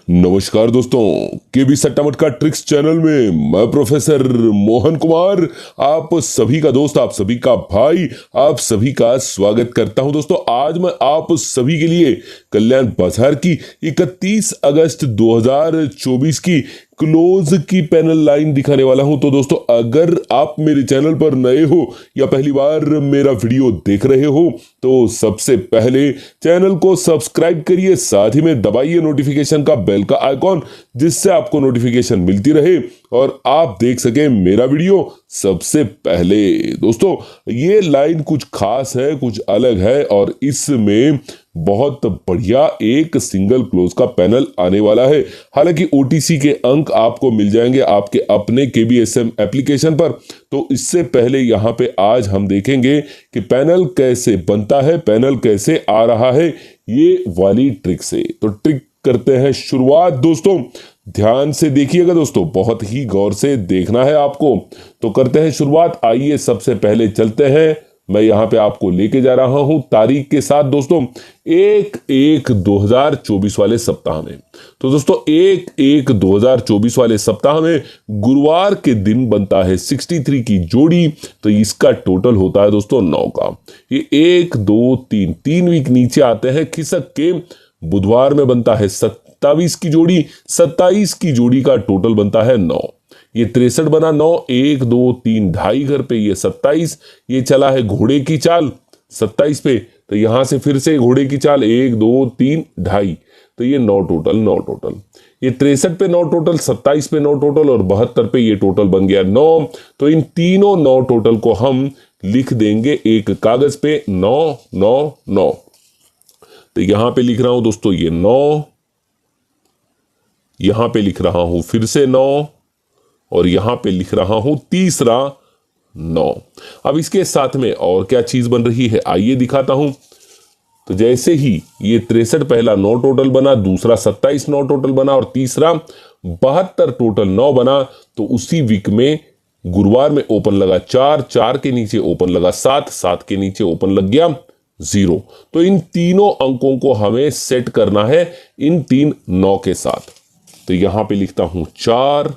नमस्कार दोस्तों, केबी सट्टा मटका ट्रिक्स चैनल में मैं प्रोफेसर मोहन कुमार आप सभी का दोस्त, आप सभी का भाई, आप सभी का स्वागत करता हूं। दोस्तों आज मैं आप सभी के लिए कल्याण बाजार की 31 अगस्त 2024 की क्लोज की पैनल लाइन दिखाने वाला हूं। तो दोस्तों अगर आप मेरे चैनल पर नए हो या पहली बार मेरा वीडियो देख रहे हो तो सबसे पहले चैनल को सब्सक्राइब करिए, साथ ही में दबाइए नोटिफिकेशन का बेल का आइकॉन, जिससे आपको नोटिफिकेशन मिलती रहे और आप देख सके मेरा वीडियो सबसे पहले। दोस्तों ये लाइन कुछ खास है, कुछ अलग है और इसमें बहुत बढ़िया एक सिंगल क्लोज का पैनल आने वाला है। हालांकि ओटीसी के अंक आपको मिल जाएंगे आपके अपने केबीएसएम एप्लीकेशन पर। तो इससे पहले यहाँ पे आज हम देखेंगे कि पैनल कैसे बनता है, पैनल कैसे आ रहा है ये वाली ट्रिक से। तो ट्रिक करते हैं शुरुआत। दोस्तों ध्यान से देखिएगा, दोस्तों बहुत ही गौर से देखना है आपको। तो करते हैं शुरुआत। आइए सबसे पहले चलते हैं, मैं यहाँ पे आपको लेके जा रहा हूं तारीख के साथ। दोस्तों 1/1/2024 वाले सप्ताह में। तो दोस्तों 1/1/2024 वाले सप्ताह में गुरुवार के दिन बनता है 63 की जोड़ी। तो इसका टोटल होता है दोस्तों 9 का। ये 1 2 3 3 वीक नीचे आते हैं खिसक के। बुधवार में बनता है 27 की जोड़ी, 27 की जोड़ी का टोटल बनता है 9। ये 63 बना 9, 1 2 3 ढाई घर पे ये 27। ये चला है घोड़े की चाल 27 पे। तो यहां से फिर से घोड़े की चाल 1 2 3 ढाई। तो ये 9 टोटल, 9 टोटल। ये 63 पे 9 टोटल, 27 पे 9 टोटल और 72 पे ये टोटल बन गया 9। तो इन तीनों 9 टोटल को हम लिख देंगे एक कागज पे 9 9 9। तो यहां पे लिख रहा हूं दोस्तों ये 9, यहां पे लिख रहा हूं फिर से 9 और यहां पे लिख रहा हूं तीसरा 9। अब इसके साथ में और क्या चीज बन रही है आइए दिखाता हूं। तो जैसे ही ये 63 पहला 9 टोटल बना, दूसरा 27 9 टोटल बना और तीसरा 72 टोटल 9 बना। तो उसी वीक में गुरुवार में ओपन लगा 4, 4 के नीचे ओपन लगा 7, 7 के नीचे ओपन लग गया 0। तो इन तीनों अंकों को हमें सेट करना है इन 3 9 के साथ। तो यहां पे लिखता हूं 4,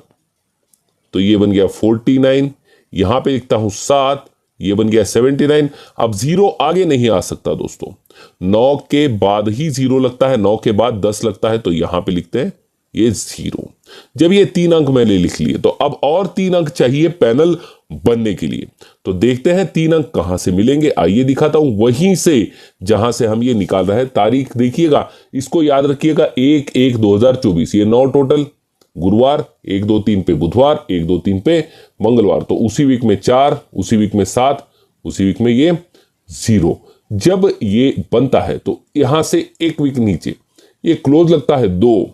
तो ये बन गया 49। यहां पे लिखता हूं 7, ये बन गया 79। अब 0 आगे नहीं आ सकता दोस्तों, 9 के बाद ही 0 लगता है, 9 के बाद 10 लगता है। तो यहां पे लिखते हैं ये 0। जब ये 3 अंक मैंने लिख लिए तो अब और 3 अंक चाहिए पैनल बनने के लिए। तो देखते हैं 3 अंक कहां से मिलेंगे, आइए दिखाता हूं। वहीं से जहां से हम ये निकाल रहे हैं, तारीख देखिएगा, इसको याद रखिएगा 1/1/2024। ये 9 टोटल गुरुवार, 1 2 3 पे बुधवार, 1 2 3 पे मंगलवार। तो उसी वीक में 4, उसी वीक में 7, उसी वीक में ये 0। जब ये बनता है तो यहां से एक वीक नीचे ये क्लोज लगता है 2,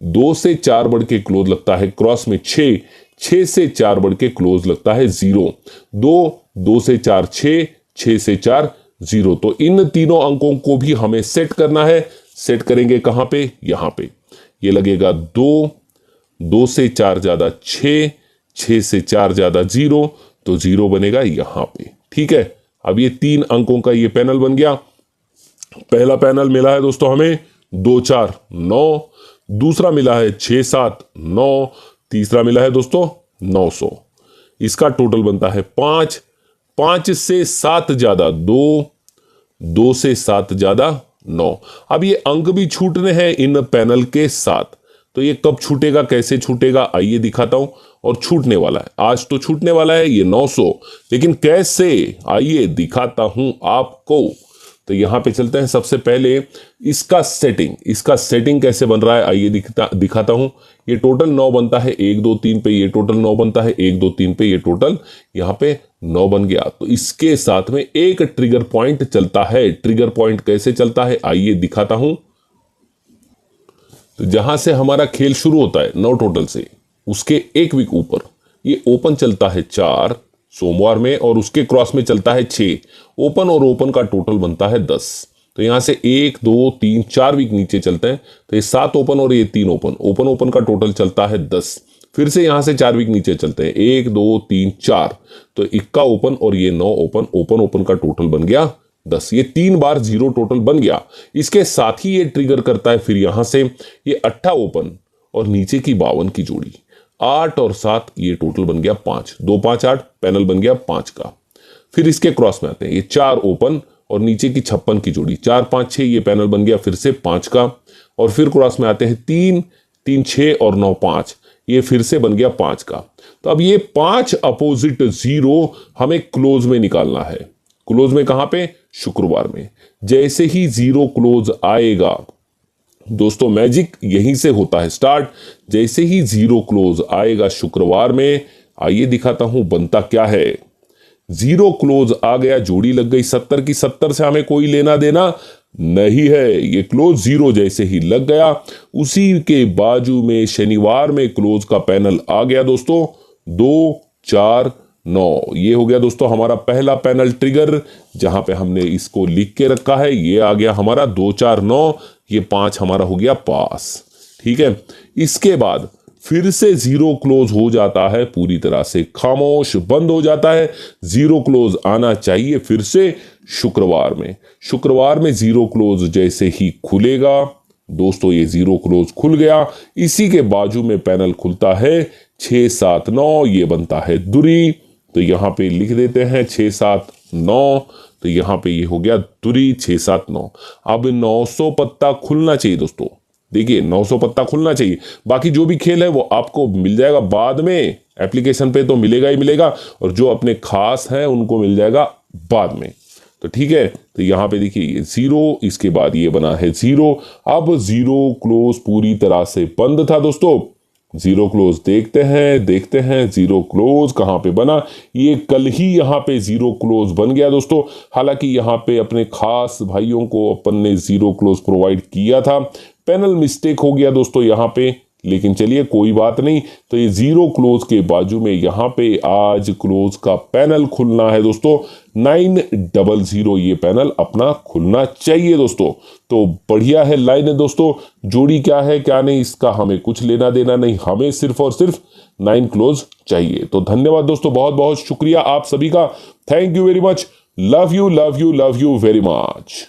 2 से 4 बढ़ के क्लोज लगता है क्रॉस में 6, 6 से 4 बढ़ के क्लोज लगता है 0, 2 2 से 4 6, 6 से 4 0। तो इन तीनों अंकों को भी हमें सेट करना है। सेट करेंगे कहां पे, यहां पे ये लगेगा 2, 2 से 4 ज्यादा 6, 6 से 4 ज्यादा 0। तो 0 बनेगा यहां पे। ठीक है, अब ये 3 अंकों का ये पैनल बन गया। पहला पैनल मिला है दोस्तों हमें 2 4 9, दूसरा मिला है 6 7 9, तीसरा मिला है दोस्तों 900। इसका टोटल बनता है 5, 5 से 7 ज्यादा 2, 2 से 7 ज्यादा 9। अब ये अंक भी छूटने हैं इन पैनल के साथ। तो ये कब छूटेगा, कैसे छूटेगा आइए दिखाता हूं। और छूटने वाला है, आज तो छूटने वाला है ये 900, लेकिन कैसे आइए दिखाता हूं आपको। तो यहां पे चलते हैं। सबसे पहले इसका सेटिंग कैसे बन रहा है आइए दिखाता हूं। ये टोटल 9 बनता है 1 2 3 पे, ये टोटल 9 बनता है 1 2 3 पे, ये टोटल यहां पे 9 बन गया। तो इसके साथ में एक ट्रिगर पॉइंट चलता है। ट्रिगर पॉइंट कैसे चलता है आइए दिखाता हूं। तो जहां से हमारा खेल शुरू होता है 9 टोटल से, उसके एक वीक ऊपर ये ओपन चलता है 4 सोमवार में और उसके क्रॉस में चलता है 6। ओपन और ओपन का टोटल बनता है 10। तो यहां से 1 2 3 4 वीक नीचे चलते हैं। तो ये 7 ओपन और ये 3 ओपन, ओपन का टोटल चलता है 10। फिर से यहां से 4 वीक नीचे चलते हैं, 1 2 3 4। तो इक्का ओपन और ये 9 ओपन का टोटल बन गया 10, ये 3 बार 0 टोटल बन गया। इसके साथ ही ये ट्रिगर करता है फिर यहां से ये 8 ओपन और नीचे की 52 की जोड़ी, 8 और 7 ये टोटल बन गया 5, 2 5 8 पैनल बन गया 5 का। फिर इसके क्रॉस में आते हैं ये 4 ओपन और नीचे की 56 की जोड़ी, 4 5 6 ये पैनल बन गया फिर से 5 का। और फिर क्रॉस में आते हैं 3 3 6 और 9 5, ये फिर से बन गया 5 का। तो अब ये 5 अपोजिट 0 हमें क्लोज में निकालना है। क्लोज में कहां पे? शुक्रवार में। जैसे ही 0 क्लोज आएगा दोस्तों, मैजिक यहीं से होता है स्टार्ट। जैसे ही 0 क्लोज आएगा शुक्रवार में, आइए दिखाता हूं बनता क्या है। 0 क्लोज आ गया, जोड़ी लग गई 70 की, 70 से हमें कोई लेना देना नहीं है। ये क्लोज 0 जैसे ही लग गया, उसी के बाजू में शनिवार में क्लोज का पैनल आ गया दोस्तों 2 4 9। ये हो गया दोस्तों हमारा पहला पैनल ट्रिगर, जहां पे हमने इसको लिख के रखा है। ये आ गया हमारा 2 4 9, ये 5 हमारा हो गया पास। ठीक है, इसके बाद फिर से 0 क्लोज हो जाता है, पूरी तरह से खामोश बंद हो जाता है। 0 क्लोज आना चाहिए फिर से शुक्रवार में। शुक्रवार में 0 क्लोज जैसे ही खुलेगा दोस्तों, ये 0 क्लोज खुल गया। इसी के बाजू में पैनल खुलता है 6 7 9, ये बनता है दुरी। तो यहां पे लिख देते हैं 6 7 9। तो यहां पे ये हो गया दुरी 6 7 9। अब 900 पत्ता खुलना चाहिए दोस्तों। देखिए 900 पत्ता खुलना चाहिए। बाकी जो भी खेल है वो आपको मिल जाएगा बाद में, एप्लीकेशन पे तो मिलेगा ही मिलेगा, और जो अपने खास हैं उनको मिल जाएगा बाद में। तो ठीक है, तो यहाँ पे देखिए ये 0, इसके बाद ये बना है 0। अब 0 क्लोज पूरी तरह से बंद था दोस्तों। 0 क्लोज देखते हैं 0 क्लोज कहाँ पे बना। ये कल ही यहाँ पे 0 क्लोज बन गया दोस्तों। हालांकि यहाँ पे अपने खास भाइयों को अपन ने 0 क्लोज प्रोवाइड किया था, पैनल मिस्टेक हो गया दोस्तों यहाँ पे, लेकिन चलिए कोई बात नहीं। तो ये 0 क्लोज के बाजू में यहाँ पे आज क्लोज का पैनल खुलना है दोस्तों 900। ये पैनल अपना खुलना चाहिए दोस्तों। तो बढ़िया है लाइन है दोस्तों। जोड़ी क्या है क्या नहीं इसका हमें कुछ लेना देना नहीं, हमें सिर्फ और सिर्फ 9 क्लोज चाहिए। तो धन्यवाद दोस्तों, बहुत बहुत शुक्रिया आप सभी का। Thank you very much. Love you very much.